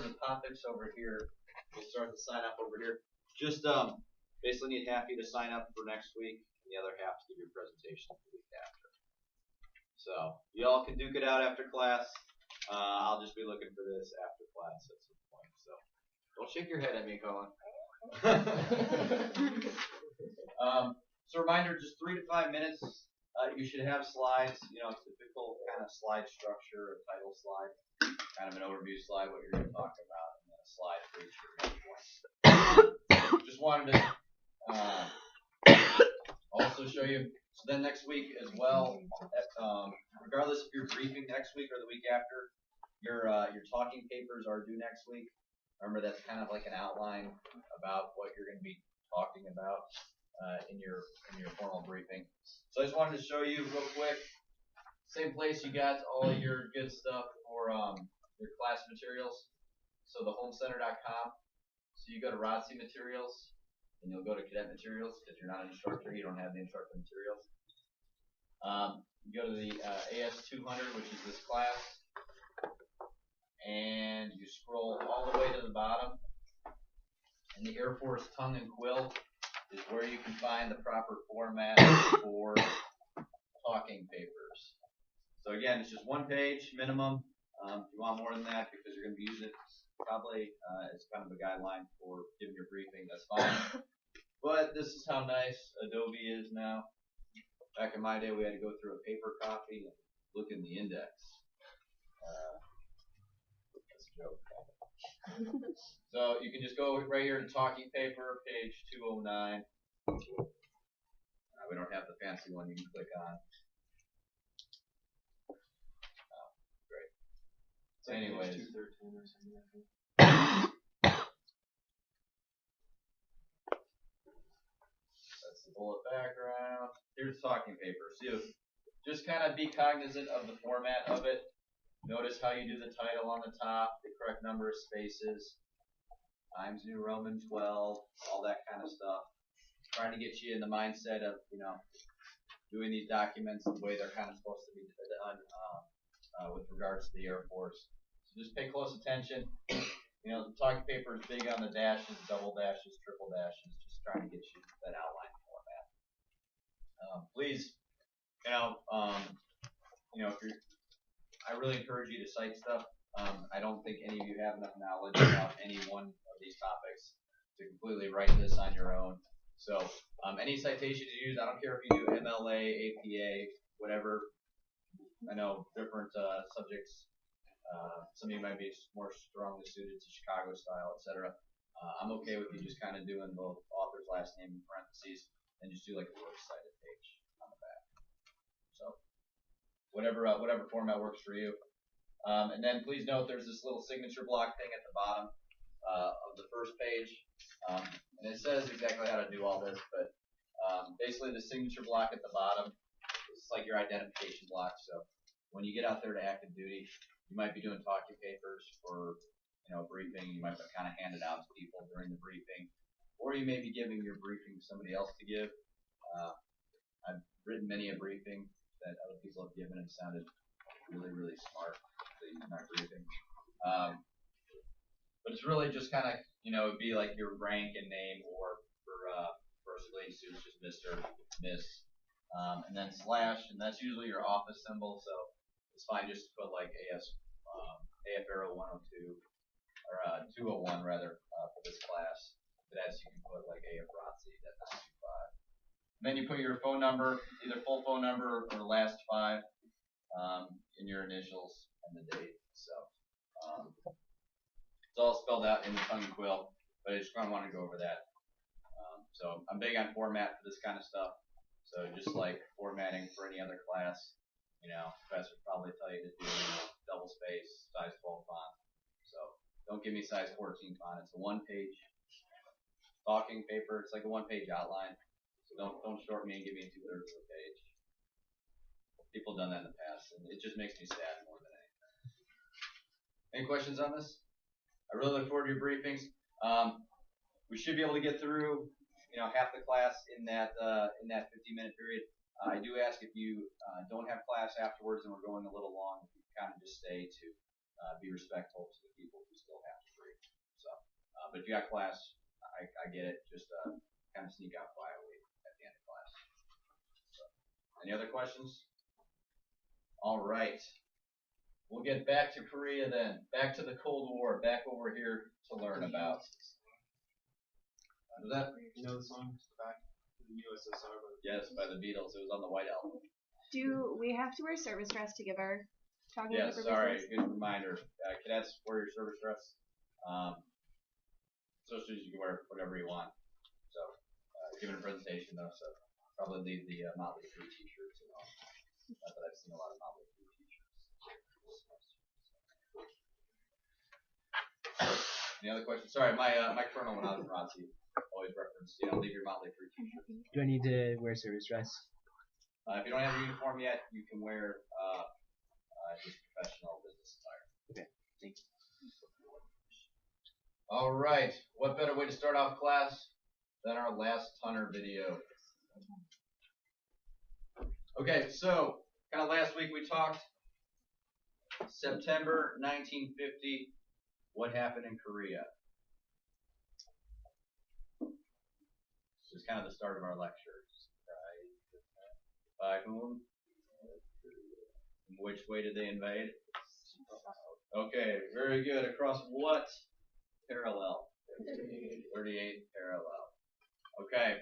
start the topics over here. We'll start the sign up over here. Just basically need half of you to sign up for next week, and the other half to give your presentation the week after. So you all can duke it out after class. I'll just be looking for this after class at some point. So don't shake your head at me, Colin. So reminder, just 3 to 5 minutes. You should have slides, typical kind of slide structure, a title slide, kind of an overview slide, what you're going to talk about, and then a slide for each of your main points. Just wanted to also show you, so then next week as well, regardless if you're briefing next week or the week after, your talking papers are due next week. Remember, that's kind of like an outline about what you're going to be talking about in your formal briefing. So I just wanted to show you real quick. Same place you got all your good stuff for your class materials. So the homecenter.com. So you go to ROTC materials, and you'll go to cadet materials because you're not an instructor. You don't have the instructor materials. You go to the AS200, which is this class, and you scroll all the way to the bottom. And the Air Force tongue and quill is where you can find the proper format for talking papers. So again, it's just 1 page minimum. If you want more than that, because you're going to be using it probably as kind of a guideline for giving your briefing, that's fine. But this is how nice Adobe is now. Back in my day, we had to go through a paper copy and look in the index. That's a joke. So you can just go right here to talking paper, page 209. We don't have the fancy one you can click on. Oh, great. So anyways. 213 or something like that. That's the bullet background. Here's talking paper. So just kind of be cognizant of the format of it. Notice how you do the title on the top, the correct number of spaces, Times New Roman 12, all that kind of stuff. Trying to get you in the mindset of, doing these documents the way they're kind of supposed to be done with regards to the Air Force. So just pay close attention. The talking paper is big on the dashes, double dashes, triple dashes, just trying to get you that outline format. Please, I really encourage you to cite stuff. I don't think any of you have enough knowledge about any one of these topics to completely write this on your own. So any citations you use, I don't care if you do MLA, APA, whatever. I know different subjects. Some of you might be more strongly suited to Chicago style, etc. I'm okay with you just kind of doing the author's last name in parentheses and just do like a works cited page on the back. So whatever format works for you. And then please note there's this little signature block thing at the bottom of the first page. And it says exactly how to do all this, but basically the signature block at the bottom is like your identification block. So when you get out there to active duty, you might be doing talking papers for briefing. You might kind of hand it out to people during the briefing, or you may be giving your briefing to somebody else to give. I've written many a briefing that other people have given and sounded really, really smart. In my briefing. But it's really just kind of, it'd be like your rank and name, or for first league suits, just Mr., Miss, and then slash, and that's usually your office symbol, so it's fine just to put like AF Arrow 102, or 201 rather, for this class. But as you can put like AF ROTC at 925. And then you put your phone number, either full phone number or last 5, in your initials and the date. So it's all spelled out in the tongue and quill, but I just kind of want to go over that. So I'm big on format for this kind of stuff. So just like formatting for any other class, professor would probably tell you to do double space, size 12 font. So don't give me size 14 font. It's a 1-page talking paper. It's like a 1-page outline. So don't short me and give me 2/3 of a page. People have done that in the past, and it just makes me sad more than anything. Any questions on this? I really look forward to your briefings. We should be able to get through, half the class in that 15-minute period. I do ask if you don't have class afterwards and we're going a little long, if you kind of just stay to be respectful to the people who still have to But if you got class, I get it. Just kind of sneak out quietly at the end of class. So, any other questions? All right. We'll get back to Korea then. Back to the Cold War. Back over here to learn about. Was that? You know the song Back to the USSR? Yes, by the Beatles. It was on the White Album. Do we have to wear service dress to give our talking Yes, purposes? sorry. Good reminder. Cadets, wear your service dress. Social you can wear whatever you want. So, giving a presentation though, so probably leave the Motley Crue t-shirts and all. Not that I've seen a lot of Motley Crue t-shirts. Any other questions? Sorry, my colonel when I was in ROTC always referenced, leave your Motley Crue t-shirt. Do I need to wear service dress? If you don't have a uniform yet, you can wear just professional business attire. Okay, thanks. All right, what better way to start off class than our last Hunter video? Okay, so kind of last week we talked September 1950. What happened in Korea? This is kind of the start of our lecture. Which way did they invade? Okay, very good. Across what parallel? 38th parallel. Okay.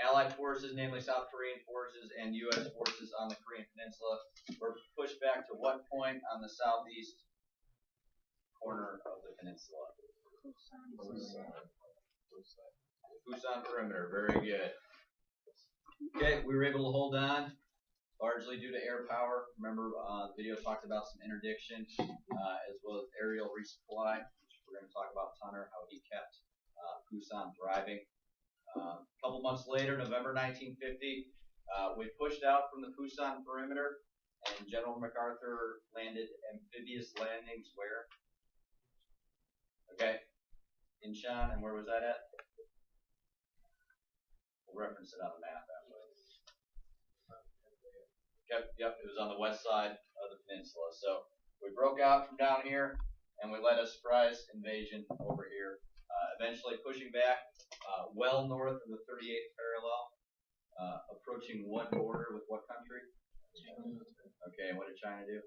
Allied forces, namely South Korean forces and U.S. forces on the Korean Peninsula, were pushed back to what point on the southeast corner of the peninsula? Busan perimeter. Very good. Okay, we were able to hold on, largely due to air power. Remember, the video talked about some interdiction, as well as aerial resupply, which we're going to talk about Tunner, how he kept Busan thriving. A couple months later, November 1950, we pushed out from the Busan perimeter, and General MacArthur landed amphibious landings where? Okay, Incheon, and where was that at? We'll reference it on the map that way. Yep, it was on the west side of the peninsula. So we broke out from down here, and we led a surprise invasion over here, eventually pushing back well north of the 38th parallel, approaching what border with what country? Okay, and what did China do?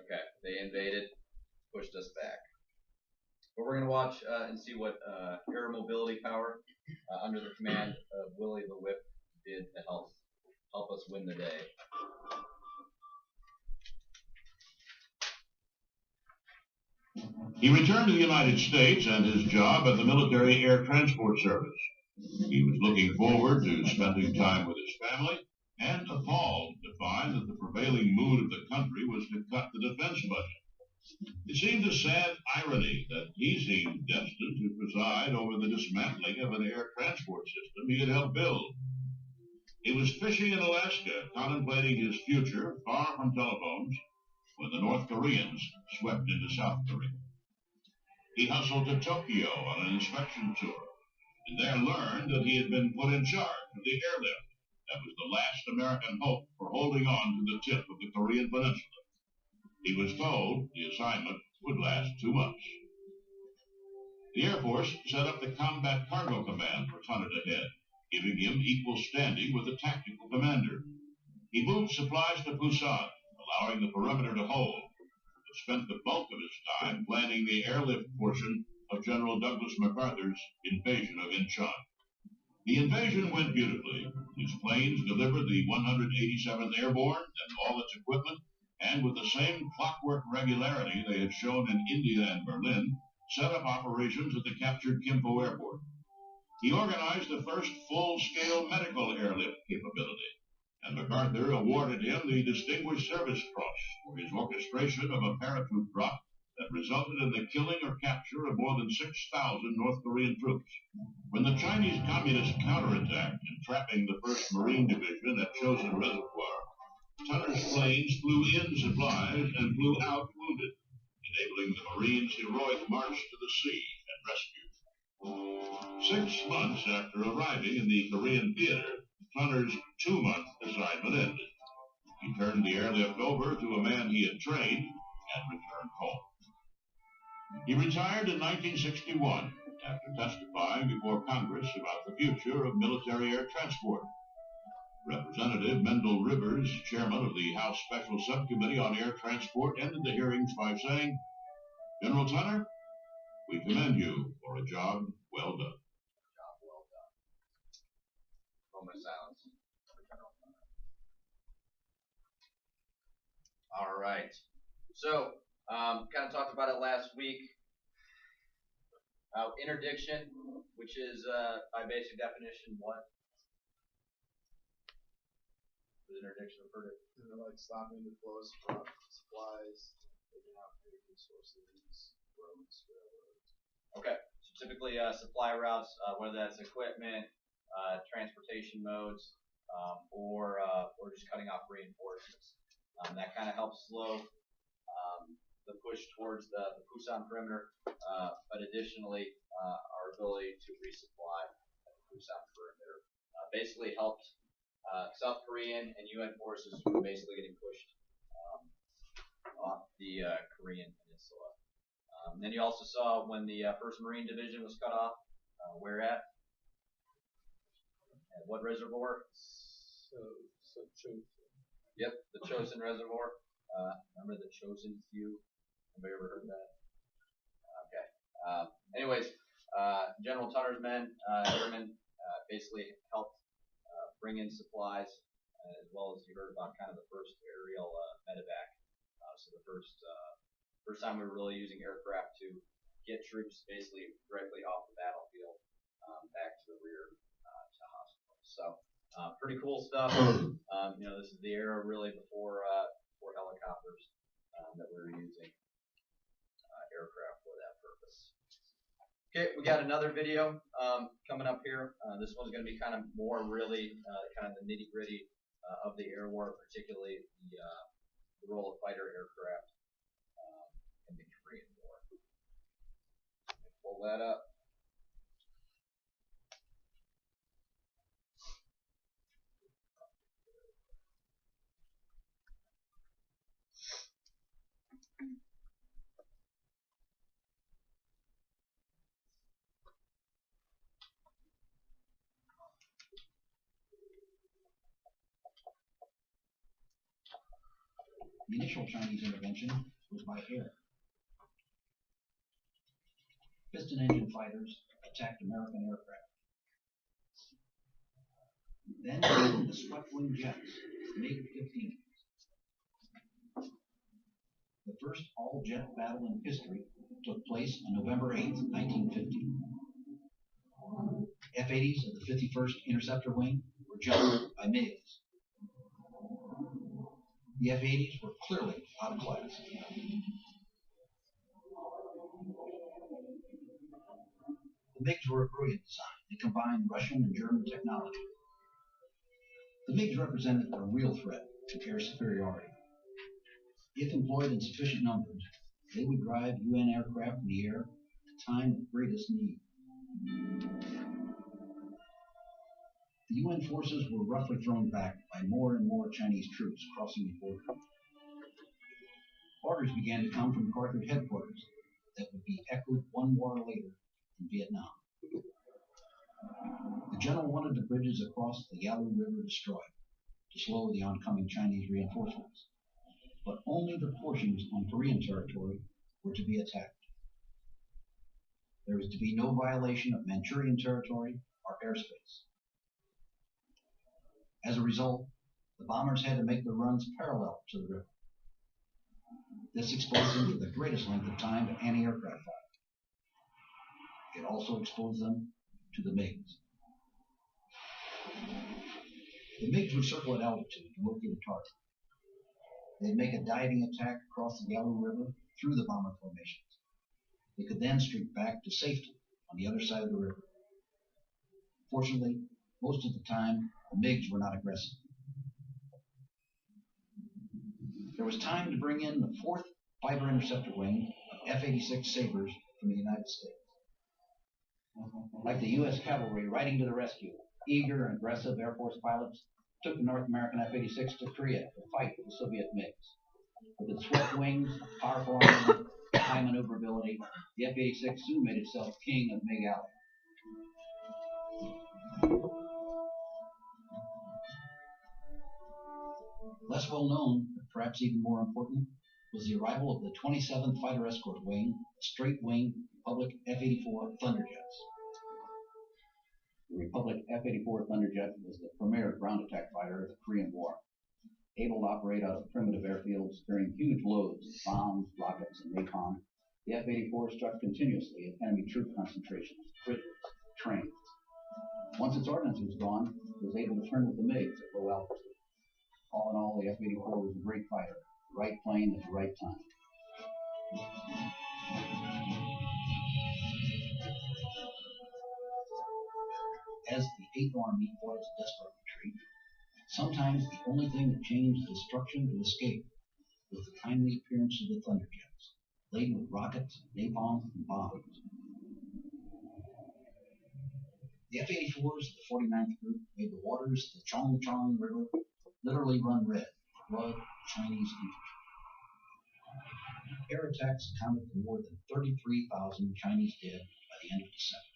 Okay, they invaded, pushed us back. But we're going to watch and see what air mobility power under the command of Willie the Whip did to help us win the day. He returned to the United States and his job at the Military Air Transport Service. He was looking forward to spending time with his family and appalled to find that the prevailing mood of the country was to cut the defense budget. It seemed a sad irony that he seemed destined to preside over the dismantling of an air transport system he had helped build. He was fishing in Alaska, contemplating his future far from telephones, when the North Koreans swept into South Korea. He hustled to Tokyo on an inspection tour, and there learned that he had been put in charge of the airlift that was the last American hope for holding on to the tip of the Korean Peninsula. He was told the assignment would last 2 months. The Air Force set up the Combat Cargo Command for Tunner to head, giving him equal standing with the tactical commander. He moved supplies to Busan, allowing the perimeter to hold, but spent the bulk of his time planning the airlift portion of General Douglas MacArthur's invasion of Incheon. The invasion went beautifully. His planes delivered the 187th Airborne and all its equipment, and with the same clockwork regularity they had shown in India and Berlin, set up operations at the captured Kimpo Airport. He organized the first full-scale medical airlift capability, and MacArthur awarded him the Distinguished Service Cross for his orchestration of a parachute drop that resulted in the killing or capture of more than 6,000 North Korean troops. When the Chinese Communists counterattacked, entrapping the 1st Marine Division at Chosin Reservoir, Tunner's planes flew in supplies and flew out wounded, enabling the Marines' heroic march to the sea and rescue. 6 months after arriving in the Korean theater, Tunner's 2-month assignment ended. He turned the airlift over to a man he had trained and returned home. He retired in 1961 after testifying before Congress about the future of military air transport. Representative Mendel Rivers, chairman of the House Special Subcommittee on Air Transport, ended the hearings by saying, "General Tunner, we commend you for a job well done." Job well done. Moment of silence for General Tunner. All right. So, kind of talked about it last week. Interdiction, which is by basic definition what? What does interdiction refer to? Like stopping the flow of supplies, taking out food resources, roads, railroads. Okay, so typically supply routes, whether that's equipment, transportation modes, or just cutting off reinforcements. That kind of helps slow the push towards the Busan perimeter, but additionally our ability to resupply at the Busan perimeter basically helped South Korean and UN forces who were basically getting pushed off the Korean peninsula. Then you also saw when the 1st Marine Division was cut off, where at? At what reservoir? So Chosen. Yep, the Chosin Reservoir. Remember the Chosin Few? Anybody ever heard that? Okay. Anyways, General Tunner's airmen, basically helped bring in supplies, as well as you heard about kind of the first aerial medevac. So the first time we were really using aircraft to get troops basically directly off the battlefield back to the rear to hospitals. So pretty cool stuff. This is the era really before helicopters that we were using aircraft for that purpose. Okay, we got another video coming up here. This one's going to be kind of more really kind of the nitty gritty of the air war, particularly the role of fighter aircraft in the Korean War. Pull that up. The initial Chinese intervention was by air. Piston engine fighters attacked American aircraft. Then came the swept-wing jets, MiG-15. The first all-jet battle in history took place on November 8, 1950. F-80s of the 51st Interceptor Wing were jumped by MiGs. The F-80s were clearly out of class. The MiGs were a brilliant design. They combined Russian and German technology. The MiGs represented a real threat to air superiority. If employed in sufficient numbers, they would drive UN aircraft in the air at the time of greatest need. The UN forces were roughly thrown back by more and more Chinese troops crossing the border. Orders began to come from MacArthur headquarters that would be echoed one war later in Vietnam. The general wanted the bridges across the Yalu River destroyed to slow the oncoming Chinese reinforcements, but only the portions on Korean territory were to be attacked. There was to be no violation of Manchurian territory or airspace. As a result, the bombers had to make their runs parallel to the river. This exposed them for the greatest length of time to anti-aircraft fire. It also exposed them to the MiGs. The MiGs would circle at altitude to locate a target. They'd make a diving attack across the Yalu River through the bomber formations. They could then streak back to safety on the other side of the river. Fortunately, most of the time, the MiGs were not aggressive. There was time to bring in the 4th Fighter Interceptor Wing of F-86 Sabres from the United States. Like the U.S. cavalry riding to the rescue, eager and aggressive Air Force pilots took the North American F-86 to Korea to fight the Soviet MiGs. With its swift wings, powerful armament, high maneuverability, the F-86 soon made itself king of Mig Alley. Less well known, but perhaps even more important, was the arrival of the 27th Fighter Escort Wing, a straight-wing Republic F-84 Thunderjets. The Republic F-84 Thunderjet was the premier ground attack fighter of the Korean War. Able to operate out of primitive airfields carrying huge loads of bombs, rockets, and napalm, the F-84 struck continuously at enemy troop concentrations, bridges, trains. Once its ordnance was gone, it was able to turn with the MiGs at low altitude. All in all, the F-84 was a great fighter, the right plane at the right time. As the Eighth Army fought its desperate retreat, sometimes the only thing that changed destruction to escape was the timely appearance of the Thunderjets, laden with rockets, napalm, and bombs. The F-84s of the 49th Group made the waters of the Chong River literally run red with the blood of Chinese infantry. Air attacks accounted for more than 33,000 Chinese dead by the end of December.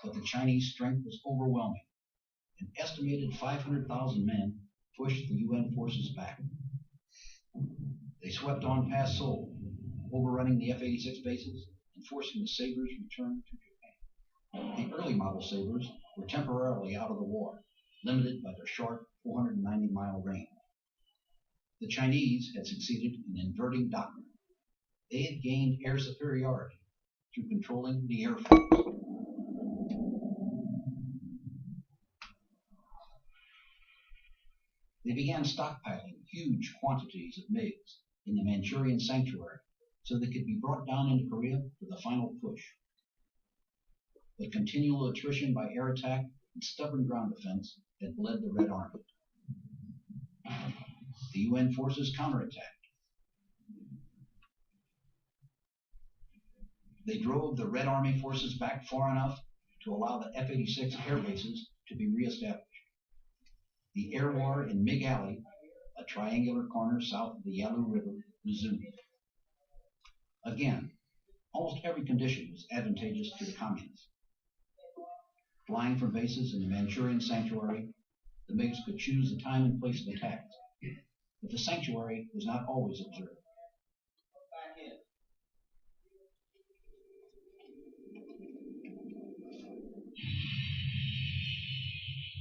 But the Chinese strength was overwhelming. An estimated 500,000 men pushed the UN forces back. They swept on past Seoul, overrunning the F-86 bases and forcing the Sabres return to Japan. The early model Sabres were temporarily out of the war, limited by their short 490-mile range. The Chinese had succeeded in inverting doctrine. They had gained air superiority through controlling the air force. They began stockpiling huge quantities of MiGs in the Manchurian sanctuary so they could be brought down into Korea for the final push. But continual attrition by air attack and stubborn ground defense had bled the Red Army. The UN forces counterattacked. They drove the Red Army forces back far enough to allow the F-86 air bases to be reestablished. The air war in Mig Alley, a triangular corner south of the Yalu River, resumed. Again, almost every condition was advantageous to the communists. Flying from bases in the Manchurian sanctuary, the MiGs could choose the time and place of attacks, but the sanctuary was not always observed.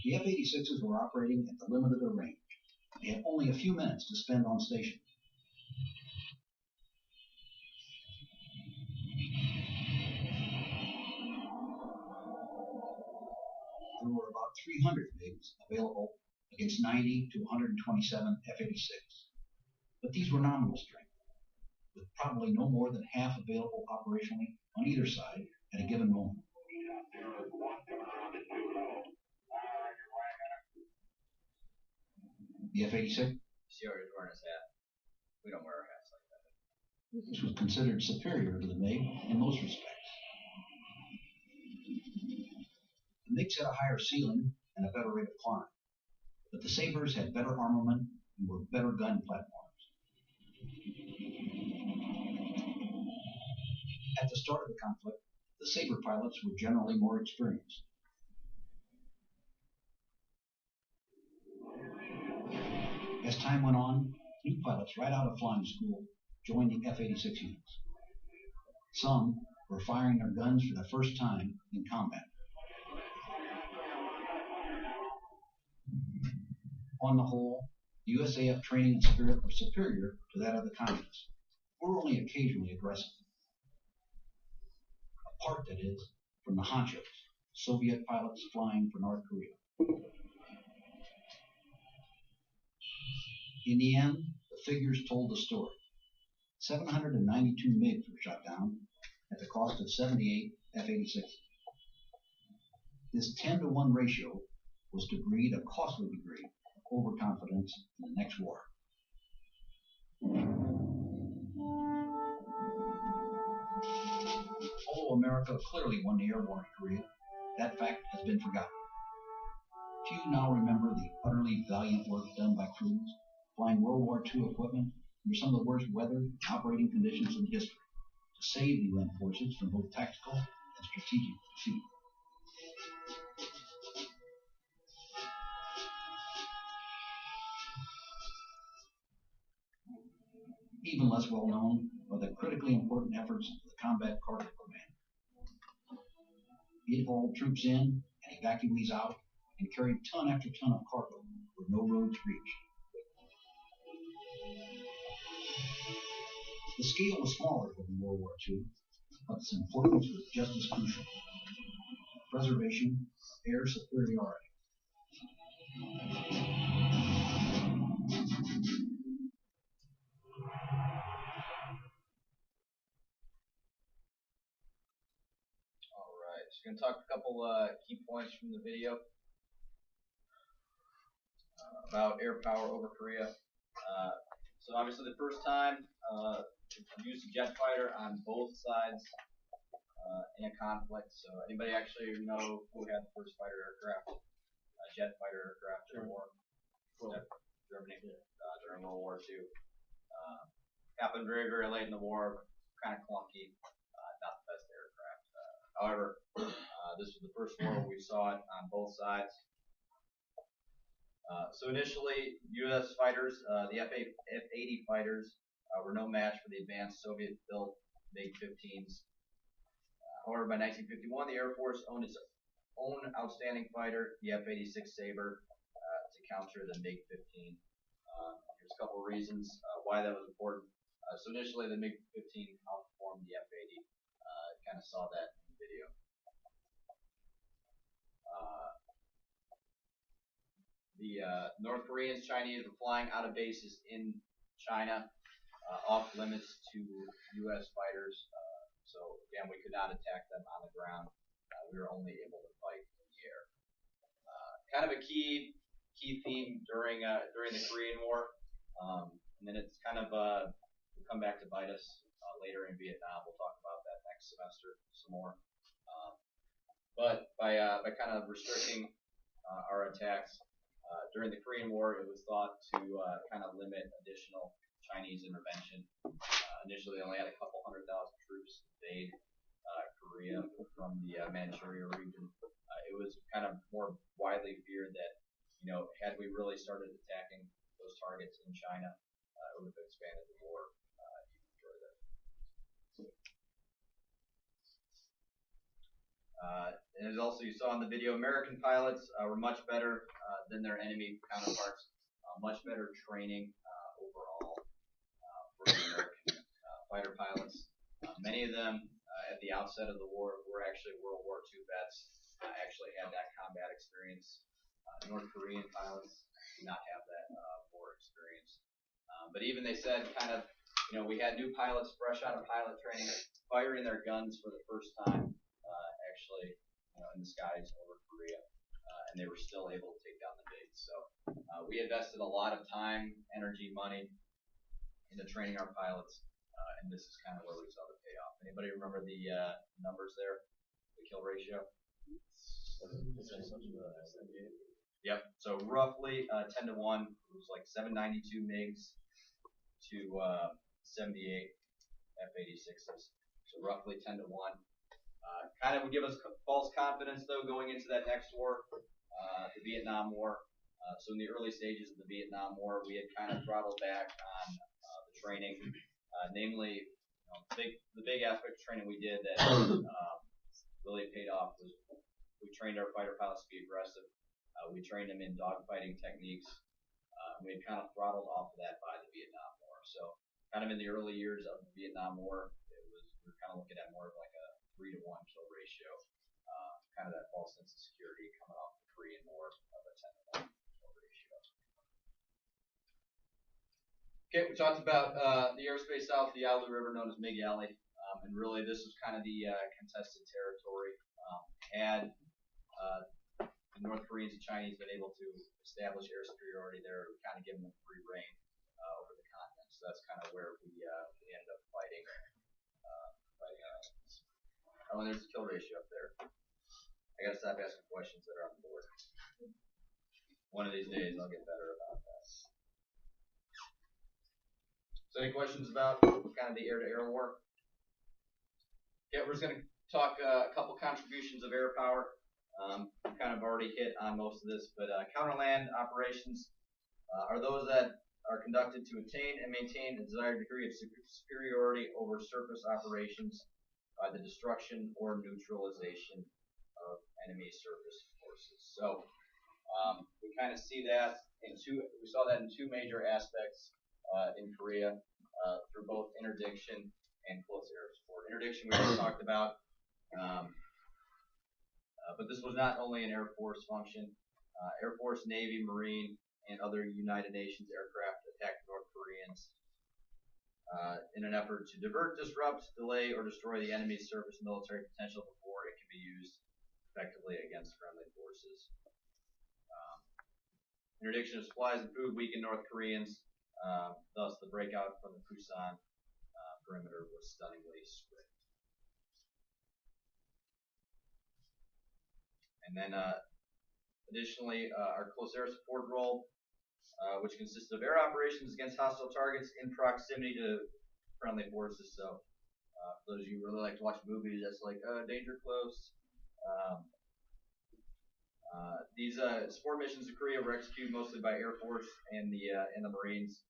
The F-86s were operating at the limit of their range. They had only a few minutes to spend on station. There were about 300 MiGs available against 90 to 127 F-86. But these were nominal strength, with probably no more than half available operationally on either side at a given moment. The F-86? See always wearing his hat. We don't wear our hats like that. This was considered superior to the MiG in most respects. The MiGs had a higher ceiling and a better rate of climb, but the Sabres had better armament and were better gun platforms. At the start of the conflict, the Sabre pilots were generally more experienced. As time went on, new pilots right out of flying school joined the F-86 units. Some were firing their guns for the first time in combat. On the whole, the USAF training and spirit were superior to that of the communists, who were only occasionally aggressive. Apart, that is, from the honchos, Soviet pilots flying for North Korea. In the end, the figures told the story. 792 MiGs were shot down at the cost of 78 F-86s. This 10-to-1 ratio was to breed a costly degree of overconfidence in the next war. Although America clearly won the air war in Korea, that fact has been forgotten. Few now remember the utterly valiant work done by crews flying World War II equipment under some of the worst weather and operating conditions in history to save the UN forces from both tactical and strategic defeat. Even less well known are the critically important efforts of the Combat Cargo Command. It hauled troops in and evacuees out and carried ton after ton of cargo where no roads reached. The scale was smaller than in World War II, but its importance was just as crucial. Preservation of air superiority. Alright, so we're going to talk a couple key points from the video about air power over Korea. So obviously the first time used a jet fighter on both sides in a conflict. So anybody actually know who had the first fighter aircraft, jet fighter aircraft in the war? Germany during World War II. Happened very, very late in the war, kind of clunky, not the best aircraft. However, this was the first war we saw it on both sides. So initially, U.S. fighters, the F-80 fighters, were no match for the advanced Soviet-built MiG-15s. However, by 1951, the Air Force owned its own outstanding fighter, the F-86 Sabre, to counter the MiG-15. Here's a couple of reasons why that was important. So initially, the MiG-15 outperformed the F-80. Kind of saw that in the video. The North Koreans, Chinese were flying out of bases in China, off limits to U.S. fighters. So again, we could not attack them on the ground. We were only able to fight in the air. Kind of a key theme during the Korean War, and then it's kind of will come back to bite us later in Vietnam. We'll talk about that next semester some more. But by kind of restricting our attacks during the Korean War, it was thought to kind of limit additional Chinese intervention. Initially, they only had a couple 100,000 troops invade Korea from the Manchuria region. It was kind of more widely feared that, had we really started attacking those targets in China, it would have expanded the war even further. And as also you saw in the video, American pilots were much better than their enemy counterparts. Much better training overall for the American fighter pilots. Many of them at the outset of the war were actually World War II vets. Actually had that combat experience. North Korean pilots did not have that war experience. But even they said kind of, we had new pilots fresh out of pilot training, firing their guns for the first time, actually, in the skies over Korea, and they were still able to take down the MiGs. So we invested a lot of time, energy, money into training our pilots, and this is kind of where we saw the payoff. Anybody remember the numbers there, the kill ratio? Yep. So roughly 10 to 1. It was like 792 MiGs to 78 F-86s. So roughly 10 to 1. Kind of would give us false confidence though going into that next war, the Vietnam War. So in the early stages of the Vietnam War, we had kind of throttled back on the training. Namely, the big aspect of training we did that really paid off was we trained our fighter pilots to be aggressive. We trained them in dogfighting techniques. We had kind of throttled off of that by the Vietnam War. So kind of in the early years of the Vietnam War, we were kind of looking at more of like a 3 to 1 kill ratio. Kind of that false sense of security coming off the Korean War of a 10 to 1 kill ratio. Okay, we talked about the airspace south of the Yalu River known as Mig Alley. And really this was kind of the contested territory. Had the North Koreans and Chinese been able to establish air superiority there, we kind of given them free reign over the continent. So that's kind of where we ended up fighting. Oh, and there's a kill ratio up there. I gotta stop asking questions that are on the board. One of these days I'll get better about that. So So any questions about kind of the air-to-air war? Yeah, we're just going to talk a couple contributions of air power. We kind of already hit on most of this, but counterland operations are those that are conducted to attain and maintain a desired degree of superiority over surface operations by the destruction or neutralization of enemy surface forces. So we kind of see that we saw that in two major aspects in Korea through both interdiction and close air support. Interdiction we already talked about, but this was not only an Air Force function. Air Force, Navy, Marine, and other United Nations aircraft attacked North Koreans in an effort to divert, disrupt, delay, or destroy the enemy's surface military potential before it can be used effectively against friendly forces. Interdiction of supplies and food weakened North Koreans. Thus, the breakout from the Busan perimeter was stunningly swift. And then, additionally, our close air support role, which consists of air operations against hostile targets in proximity to friendly forces. So, for those of you who really like to watch movies, that's like Danger Close. These support missions to Korea were executed mostly by Air Force and the Marines.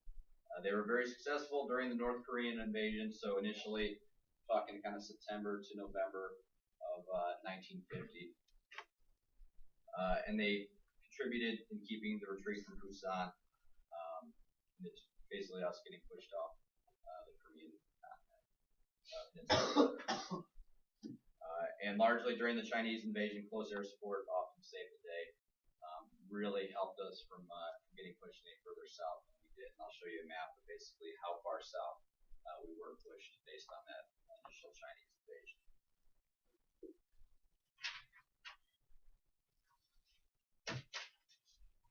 They were very successful during the North Korean invasion. So initially, talking kind of September to November of 1950, and they contributed in keeping the retreat from Busan. It's basically us getting pushed off the Korean continent. And largely during the Chinese invasion, close air support often saved the day. Really helped us from getting pushed any further south than we did. And I'll show you a map of basically how far south we were pushed based on that initial Chinese invasion.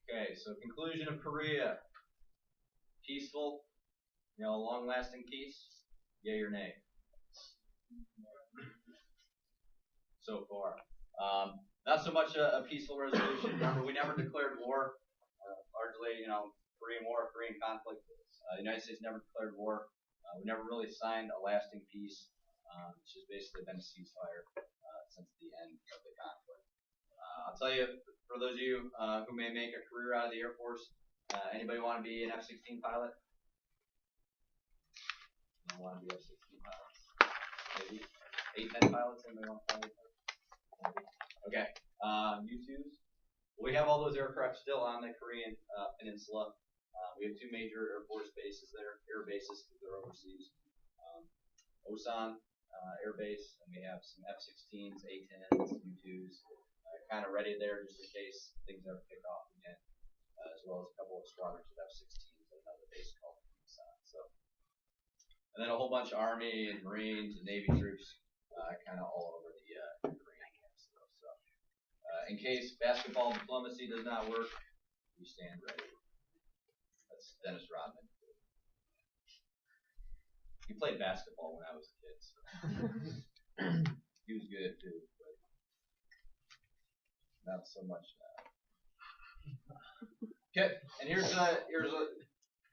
Okay, so conclusion of Korea. Peaceful, long-lasting peace, yay or nay? So far. Not so much a peaceful resolution. Remember, we never declared war. Largely, Korean War, Korean conflict. The United States never declared war. We never really signed a lasting peace. It's just basically been a ceasefire since the end of the conflict. I'll tell you, for those of you who may make a career out of the Air Force, anybody want to be an F-16 pilot? You want to be F-16 pilots? Maybe. 8-10 pilots? Anybody want to fly 8-10? Okay. U-2s. We have all those aircraft still on the Korean peninsula. We have two major Air Force bases there, air bases because they're overseas. Osan Air Base, and we have some F-16s, A-10s, U-2s, kind of ready there just in case things ever kick off again, as well as a couple of squadrons of F-16s at another base called Osan. So, and then a whole bunch of Army and Marines and Navy troops, kind of all over the Korean peninsula. So, in case basketball diplomacy does not work, we stand ready. That's Dennis Rodman. He played basketball when I was a kid, so he was good too, but not so much now. Okay, and here's a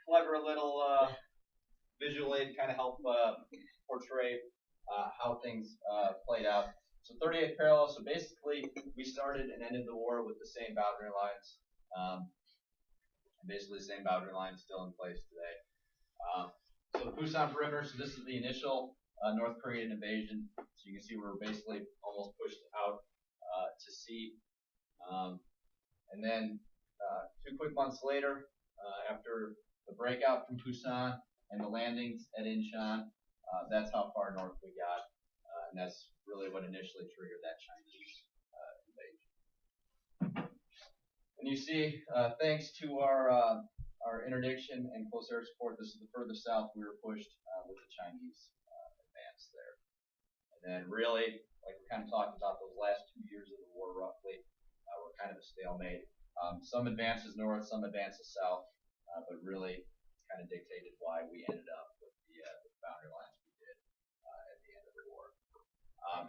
clever little visual aid to kind of help portray how things played out. So 38th parallel. So basically, we started and ended the war with the same boundary lines. Basically, the same boundary lines still in place today. So the Busan perimeter. So this is the initial North Korean invasion. So you can see we're basically almost pushed out to sea. And then 2 quick months later, after the breakout from Busan and the landings at Incheon, that's how far north we got. And that's really what initially triggered that Chinese invasion. And you see, thanks to our interdiction and close air support, this is the furthest south we were pushed with the Chinese advance there. And then really, like we kind of talked about those last 2 years of the war roughly, were kind of a stalemate. Some advances north, some advances south, but really kind of dictated why we ended up with the boundary lines we did at the end of the war.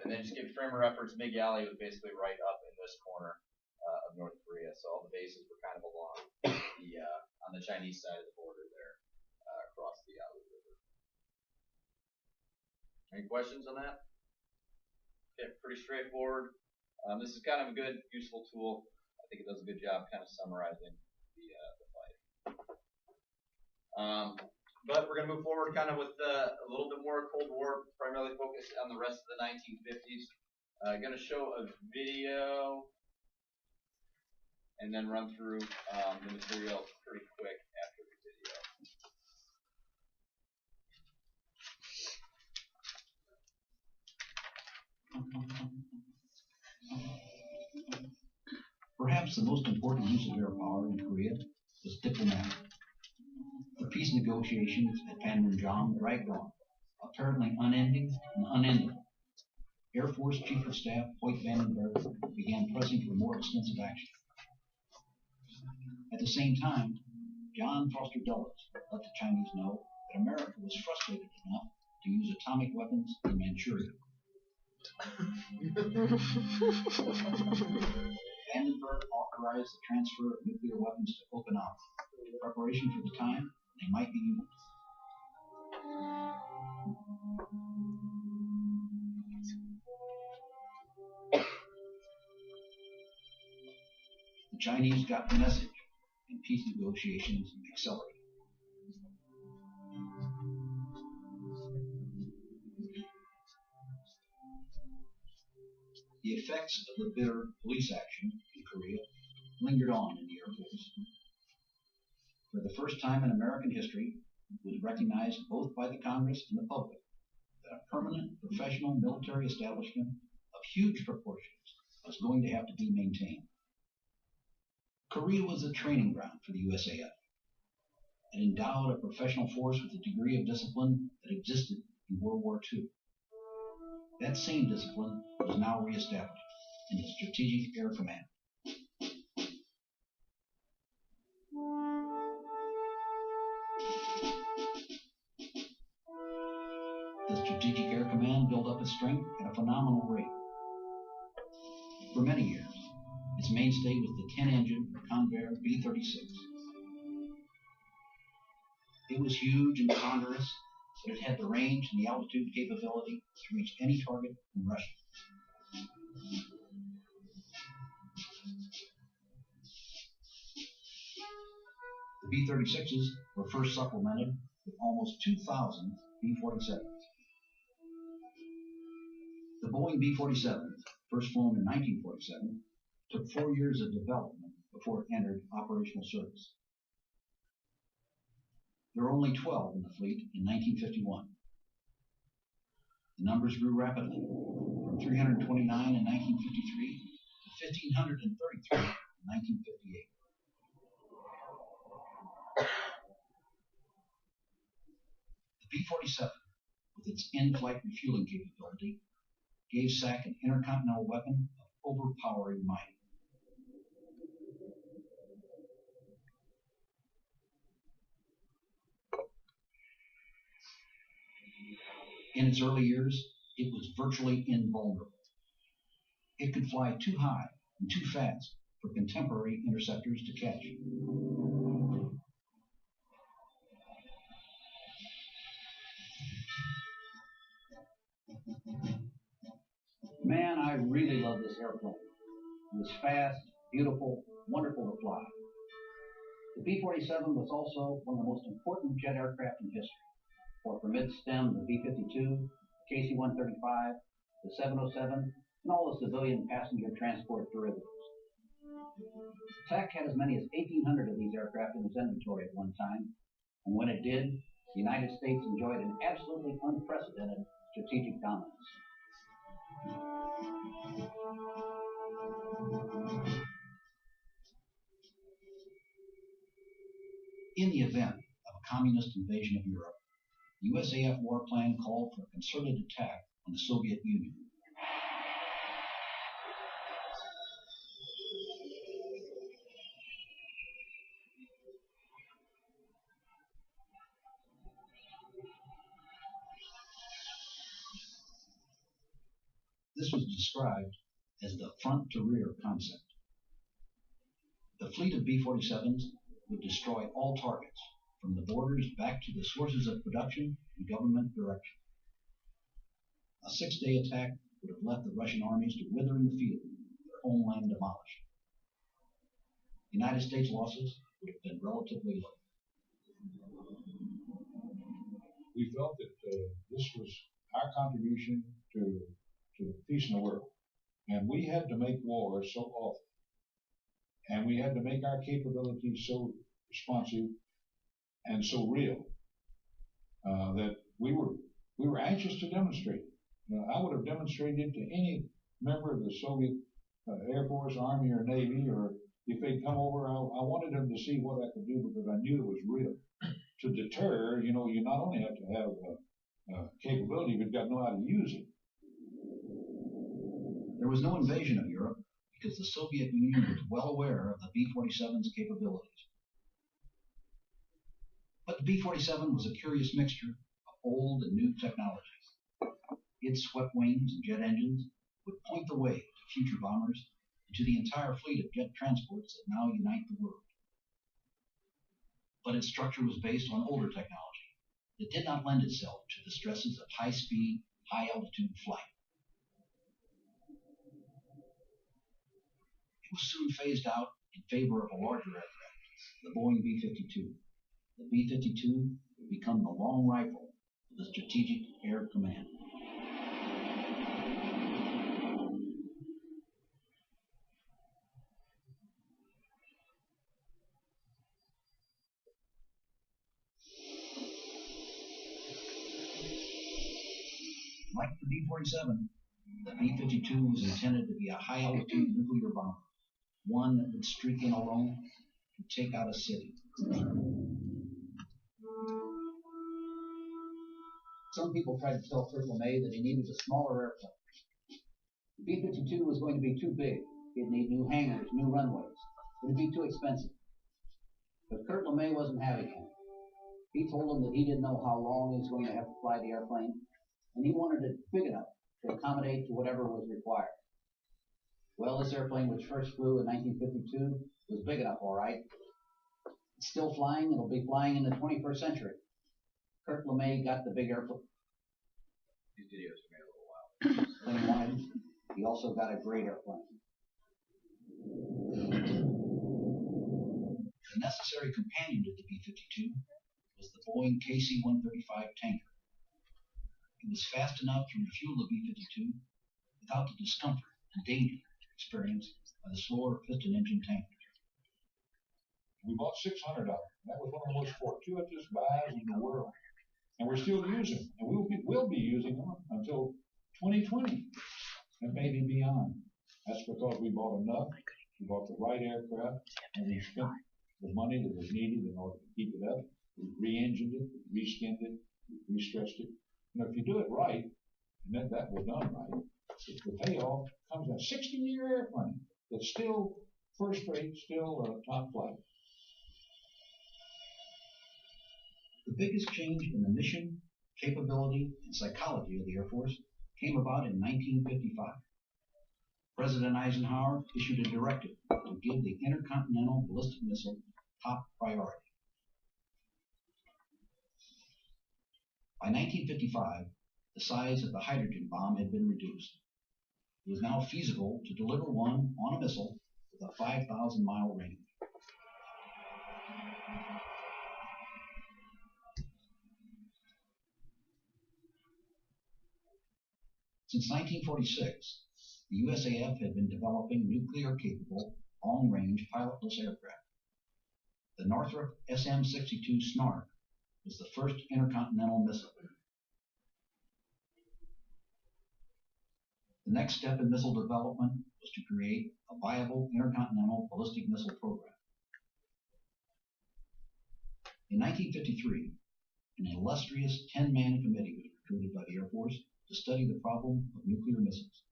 And then just give frame of reference, Mig Alley was basically right up in this corner of North Korea, so all the bases were kind of along the on the Chinese side of the border there, across the Yalu River. Any questions on that? Okay, pretty straightforward. This is kind of a good, useful tool. I think it does a good job kind of summarizing the fight. But we're going to move forward kind of with a little bit more Cold War, primarily focused on the rest of the 1950s. Going to show a video and then run through the material pretty quick after the video. Perhaps the most important use of air power in Korea was diplomatic. The peace negotiations at Panmunjom dragged on, apparently unending and unendable. Air Force Chief of Staff Hoyt Vandenberg began pressing for more extensive action. At the same time, John Foster Dulles let the Chinese know that America was frustrated enough to use atomic weapons in Manchuria. Vandenberg authorized the transfer of nuclear weapons to Okinawa, in preparation for the time they might be used. The Chinese got the message, and peace negotiations accelerated. The effects of the bitter police action in Korea lingered on in the Air Force. For the first time in American history, it was recognized both by the Congress and the public that a permanent professional military establishment of huge proportions was going to have to be maintained. Korea was a training ground for the USAF. It endowed a professional force with a degree of discipline that existed in World War II. That same discipline was now reestablished in the Strategic Air Command. The Strategic Air Command built up its strength at a phenomenal rate. For many years, its mainstay was the 10-engine Convair B-36. It was huge and ponderous, but it had the range and the altitude capability to reach any target in Russia. The B-36s were first supplemented with almost 2,000 B-47s. The Boeing B-47, first flown in 1947, took 4 years of development before it entered operational service. There were only 12 in the fleet in 1951. The numbers grew rapidly, from 329 in 1953 to 1,533 in 1958. The B-47, with its in-flight refueling capability, gave SAC an intercontinental weapon of overpowering might. In its early years, it was virtually invulnerable. It could fly too high and too fast for contemporary interceptors to catch. Man, I really love this airplane. It was fast, beautiful, wonderful to fly. The B-47 was also one of the most important jet aircraft in history. For from its stem, the B-52, KC-135, the 707, and all the civilian passenger transport derivatives. TAC had as many as 1,800 of these aircraft in its inventory at one time, and when it did, the United States enjoyed an absolutely unprecedented strategic dominance. In the event of a communist invasion of Europe, the USAF war plan called for a concerted attack on the Soviet Union. This was described as the front-to-rear concept. The fleet of B-47s would destroy all targets, from the borders back to the sources of production and government direction. A 6-day attack would have left the Russian armies to wither in the field, their homeland demolished. The United States losses would have been relatively low. We felt that this was our contribution to peace in the world. And we had to make war so often. And we had to make our capabilities so responsive and so real that we were anxious to demonstrate. I would have demonstrated to any member of the Soviet Air Force, Army, or Navy, or if they'd come over, I wanted them to see what I could do because I knew it was real. To deter, you not only have to have capability, but you've got to know how to use it. There was no invasion of Europe because the Soviet Union was well aware of the B-47's capabilities. But the B-47 was a curious mixture of old and new technologies. Its swept wings and jet engines would point the way to future bombers and to the entire fleet of jet transports that now unite the world. But its structure was based on older technology that did not lend itself to the stresses of high-speed, high-altitude flight. It was soon phased out in favor of a larger aircraft, the Boeing B-52. The B-52 would become the long rifle of the Strategic Air Command. Like the B-47, the B-52 was intended to be a high-altitude nuclear bomber, one that would streak in alone to take out a city. Some people tried to tell Kurt LeMay that he needed a smaller airplane. The B-52 was going to be too big. He'd need new hangars, new runways. It would be too expensive. But Kurt LeMay wasn't having it. He told him that he didn't know how long he was going to have to fly the airplane, and he wanted it big enough to accommodate to whatever was required. Well, this airplane, which first flew in 1952, was big enough, all right. It's still flying. It'll be flying in the 21st century. Kurt LeMay got the big airplane. These videos are made a little while. When he wanted, he also got a great airplane. The necessary companion to the B-52 was the Boeing KC-135 tanker. It was fast enough to refuel the B-52 without the discomfort and danger experienced by the slower piston engine tankers. We bought 600 of them. That was one of the most fortuitous buys in the world. And we're still using them. And we'll be using them until 2020 and maybe beyond. That's because we bought enough, we bought the right aircraft, and we spent the money that was needed in order to keep it up. We re-engined it, we re-skinned it, we re-stressed it. If you do it right, and that was done right, the payoff comes in a 60-year airplane that's still first rate, still top flight. The biggest change in the mission, capability, and psychology of the Air Force came about in 1955. President Eisenhower issued a directive to give the intercontinental ballistic missile top priority. By 1955, the size of the hydrogen bomb had been reduced. It was now feasible to deliver one on a missile with a 5,000-mile range. Since 1946, the USAF had been developing nuclear-capable, long-range pilotless aircraft. The Northrop SM-62 Snark was the first intercontinental missile. The next step in missile development was to create a viable intercontinental ballistic missile program. In 1953, an illustrious 10-man committee was recruited by the Air Force to study the problem of nuclear missiles.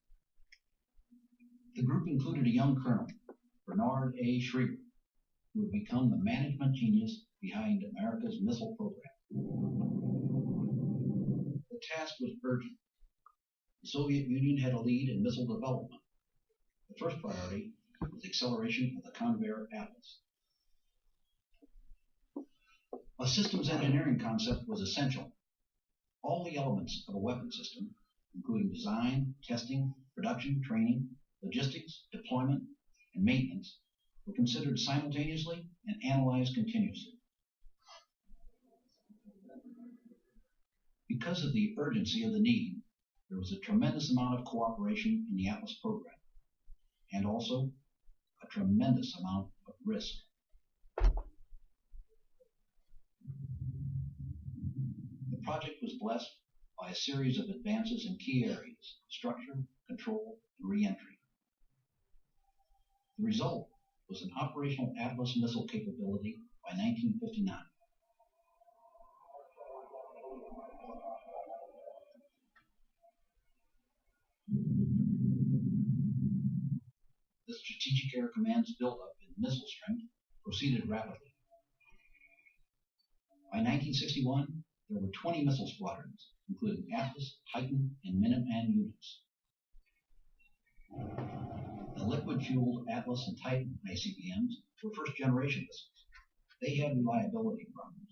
The group included a young colonel, Bernard A. Schreiber, who would become the management genius behind America's missile program. The task was urgent. The Soviet Union had a lead in missile development. The first priority was acceleration of the Convair Atlas. A systems engineering concept was essential. All the elements of a weapon system including design, testing, production, training, logistics, deployment, and maintenance, were considered simultaneously and analyzed continuously. Because of the urgency of the need, there was a tremendous amount of cooperation in the Atlas program, and also a tremendous amount of risk. The project was blessed by a series of advances in key areas: structure, control, and re-entry. The result was an operational Atlas missile capability by 1959. The Strategic Air Command's buildup in missile strength proceeded rapidly. By 1961, there were 20 missile squadrons, including Atlas, Titan, and Minuteman units. The liquid-fueled Atlas and Titan ICBMs were first-generation missiles. They had reliability problems.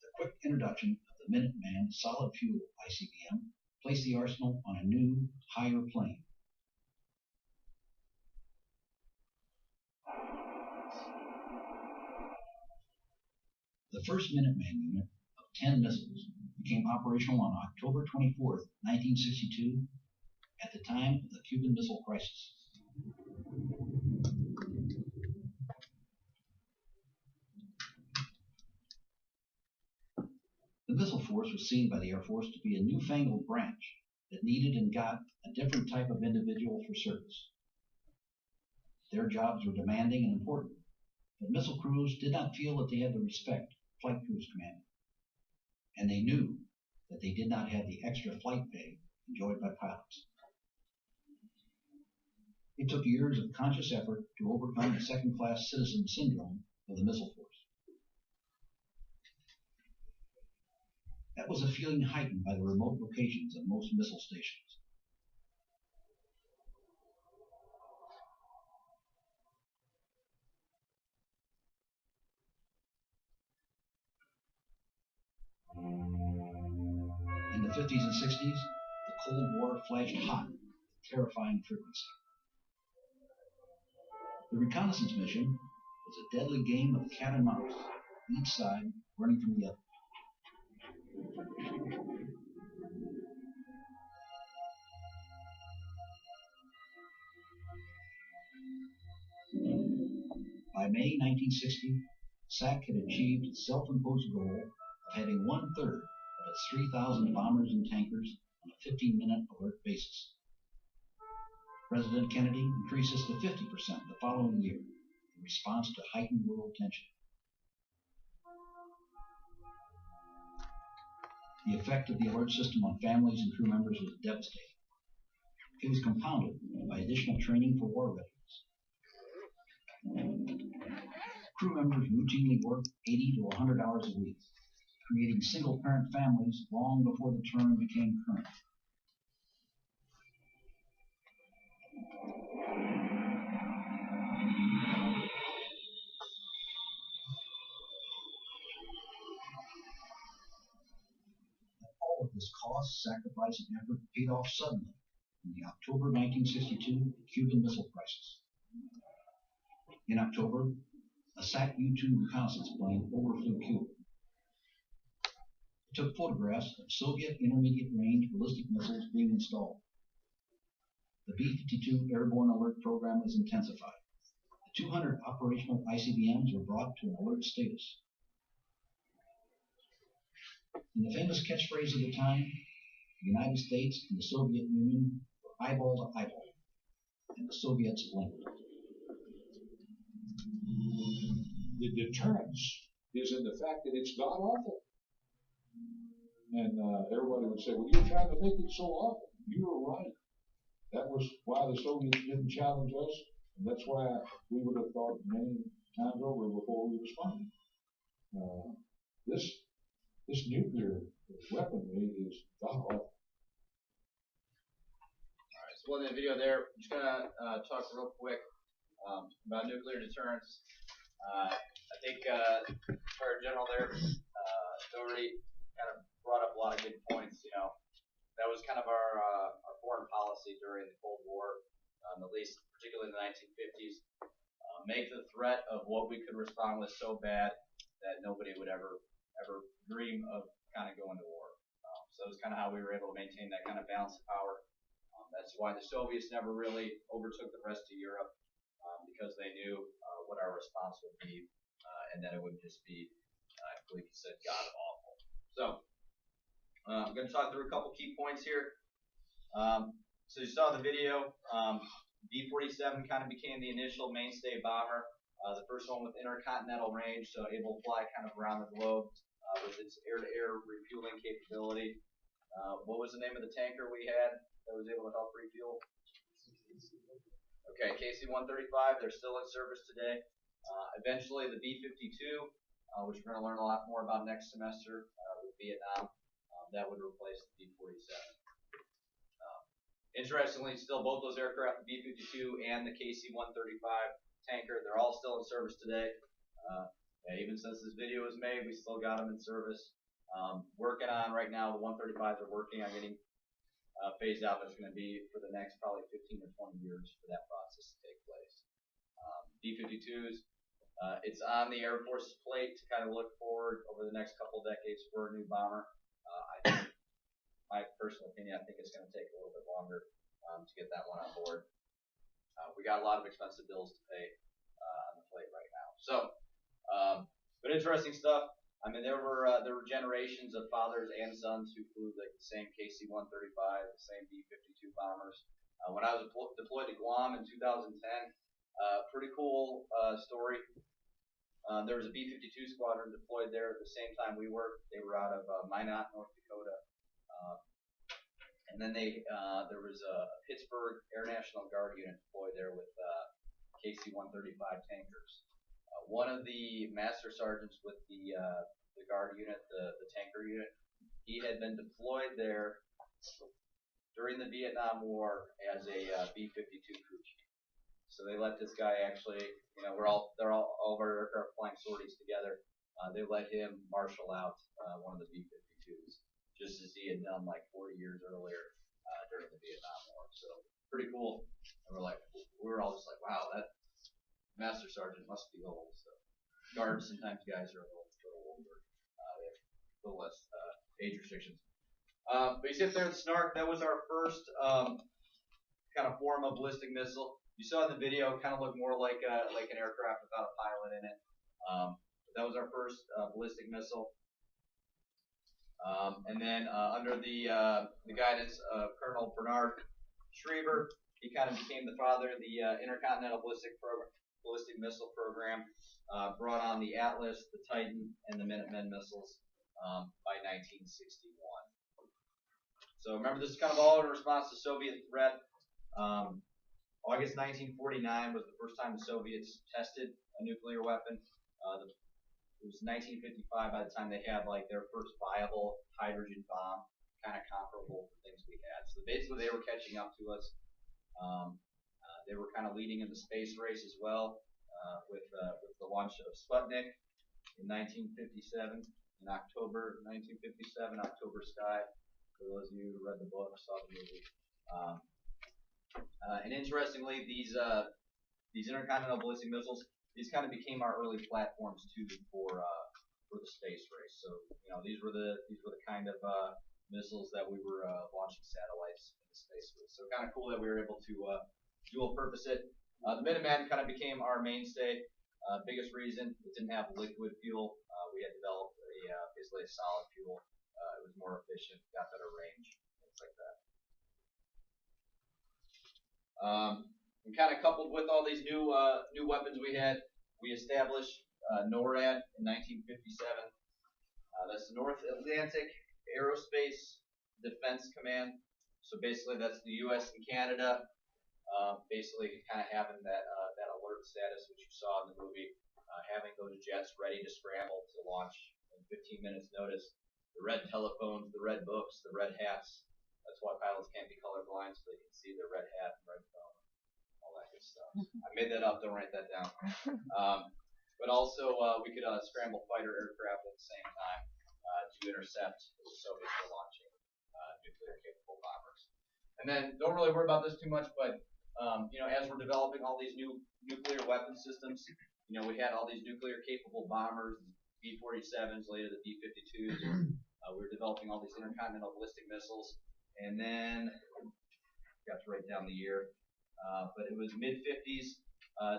The quick introduction of the Minuteman solid-fuel ICBM placed the arsenal on a new, higher plane. The first Minuteman unit of 10 missiles became operational on October 24, 1962, at the time of the Cuban Missile Crisis. The missile force was seen by the Air Force to be a newfangled branch that needed and got a different type of individual for service. Their jobs were demanding and important, but missile crews did not feel that they had the respect Flight Crews commanded, and they knew that they did not have the extra flight pay enjoyed by pilots. It took years of conscious effort to overcome the second-class citizen syndrome of the missile force. That was a feeling heightened by the remote locations of most missile stations. In the 50s and 60s, the Cold War flashed hot with terrifying frequency. The reconnaissance mission was a deadly game of cat and mouse, each side running from the other. By May 1960, SAC had achieved its self-imposed goal of having 1/3 of its 3,000 bombers and tankers on a 15-minute alert basis. President Kennedy increased this to 50% the following year in response to heightened world tension. The effect of the alert system on families and crew members was devastating. It was compounded by additional training for war readiness. Crew members routinely worked 80 to 100 hours a week, creating single-parent families long before the term became current. All of this cost, sacrifice, and effort paid off suddenly in the October 1962 Cuban Missile Crisis. In October, a SAC U-2 reconnaissance plane overflew Cuba. It took photographs of Soviet intermediate-range ballistic missiles being installed. The B-52 airborne alert program was intensified. The 200 operational ICBMs were brought to an alert status. In the famous catchphrase of the time, the United States and the Soviet Union were eyeball to eyeball, and the Soviets blinked. The deterrence is in the fact that it's god awful. And everybody would say, well, you're trying to make it so awful. You were right. That was why the Soviets didn't challenge us, and that's why we would have thought many times over before we responded. This nuclear weaponry is god awful. Alright, so in the video there, I'm just gonna talk real quick about nuclear deterrence. I think Sergeant General there, Doherty, kind of brought up a lot of good points. You know, that was kind of our foreign policy during the Cold War, at least particularly in the 1950s. Make the threat of what we could respond with so bad that nobody would ever dream of kind of going to war. So that's kind of how we were able to maintain that kind of balance of power. That's why the Soviets never really overtook the rest of Europe, because they knew what our response would be, and that it would just be, I believe you said, god awful. So I'm going to talk through a couple key points here. So you saw the video. B-47 kind of became the initial mainstay bomber, the first one with intercontinental range, so able to fly kind of around the globe with its air-to-air refueling capability. What was the name of the tanker we had that was able to help refuel? Okay, KC-135, they're still in service today. Eventually the B-52, which we're going to learn a lot more about next semester with Vietnam, that would replace the B-47. Interestingly, still both those aircraft, the B-52 and the KC-135 tanker, they're all still in service today. Even since this video was made, we still got them in service. Working on right now, the 135s are working on getting phased out. That's going to be for the next probably 15 or 20 years for that process to take place. B-52s, it's on the Air Force's plate to kind of look forward over the next couple decades for a new bomber. I think, my personal opinion, I think it's going to take a little bit longer to get that one on board. We got a lot of expensive bills to pay on the plate right now. So, but interesting stuff. I mean, there were generations of fathers and sons who flew like the same KC-135, the same B-52 bombers. When I was deployed to Guam in 2010, pretty cool story. There was a B-52 squadron deployed there at the same time we were. They were out of Minot, North Dakota. And then there was a Pittsburgh Air National Guard unit deployed there with KC-135 tankers. One of the master sergeants with the Guard unit, the tanker unit, he had been deployed there during the Vietnam War as a B-52 crew chief. So they let this guy actually, all of our aircraft flying sorties together. They let him marshal out one of the B-52s, just as he had done like 40 years earlier during the Vietnam War. So pretty cool. And we were all just like, wow, that master sergeant must be old. So guards, sometimes guys are a little older. They have a little less age restrictions. But you see up there, the Snark, that was our first kind of form of ballistic missile. You saw in the video, kind of looked more like an aircraft without a pilot in it. That was our first ballistic missile. And then under the guidance of Colonel Bernard Schriever, he kind of became the father of the Intercontinental Ballistic Missile Program, brought on the Atlas, the Titan, and the Minutemen missiles by 1961. So remember, this is kind of all in response to Soviet threat. August 1949 was the first time the Soviets tested a nuclear weapon. It was 1955 by the time they had like their first viable hydrogen bomb, kind of comparable to things we had. So basically they were catching up to us. They were kind of leading in the space race as well with the launch of Sputnik in 1957, in October 1957, October Sky, for those of you who read the book, saw the movie. And interestingly, these intercontinental ballistic missiles, these kind of became our early platforms too for the space race. So these were the kind of missiles that we were launching satellites into space with. So kind of cool that we were able to dual purpose it. The Minuteman kind of became our mainstay. Biggest reason, it didn't have liquid fuel. We had developed basically a solid fuel. It was more efficient, got better range, things like that. And kind of coupled with all these new weapons we had, we established NORAD in 1957. That's the North Atlantic Aerospace Defense Command. So basically, that's the U.S. and Canada, basically kind of having that alert status, which you saw in the movie, having those jets ready to scramble to launch in 15 minutes notice. The red telephones, the red books, the red hats. That's why pilots can't be colorblind, so they can see their red hat and red phone, all that good stuff. I made that up, don't write that down. But also, we could scramble fighter aircraft at the same time to intercept the Soviets were launching nuclear nuclear capable bombers. And then don't really worry about this too much, but as we're developing all these new nuclear weapon systems, we had all these nuclear capable bombers, B-47s, later the B-52s. We were developing all these intercontinental ballistic missiles, and then got to write down the year, but it was mid-50s.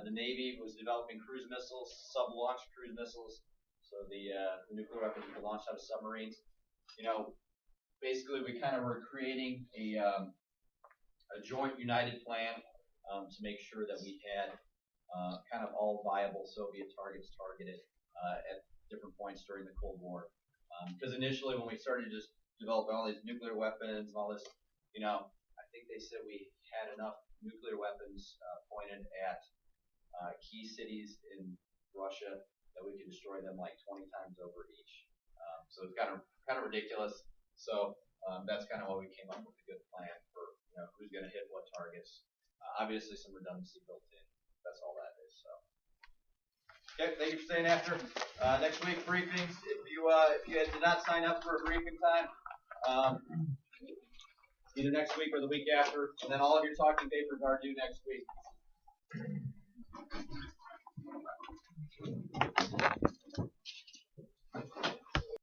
The Navy was developing cruise missiles, sub-launch cruise missiles, so the nuclear weapons would be launched out of submarines. Basically we kind of were creating a joint united plan to make sure that we had kind of all viable Soviet targets targeted at different points during the Cold War. Because initially when we started just developing all these nuclear weapons and all this, I think they said we had enough nuclear weapons pointed at key cities in Russia that we could destroy them like 20 times over each. So it's kind of ridiculous. So that's kind of why we came up with a good plan for who's going to hit what targets. Obviously some redundancy built in. That's all that is. So. Okay, thank you for staying after. Next week briefings. If you did not sign up for a briefing time, either next week or the week after, and then all of your talking papers are due next week.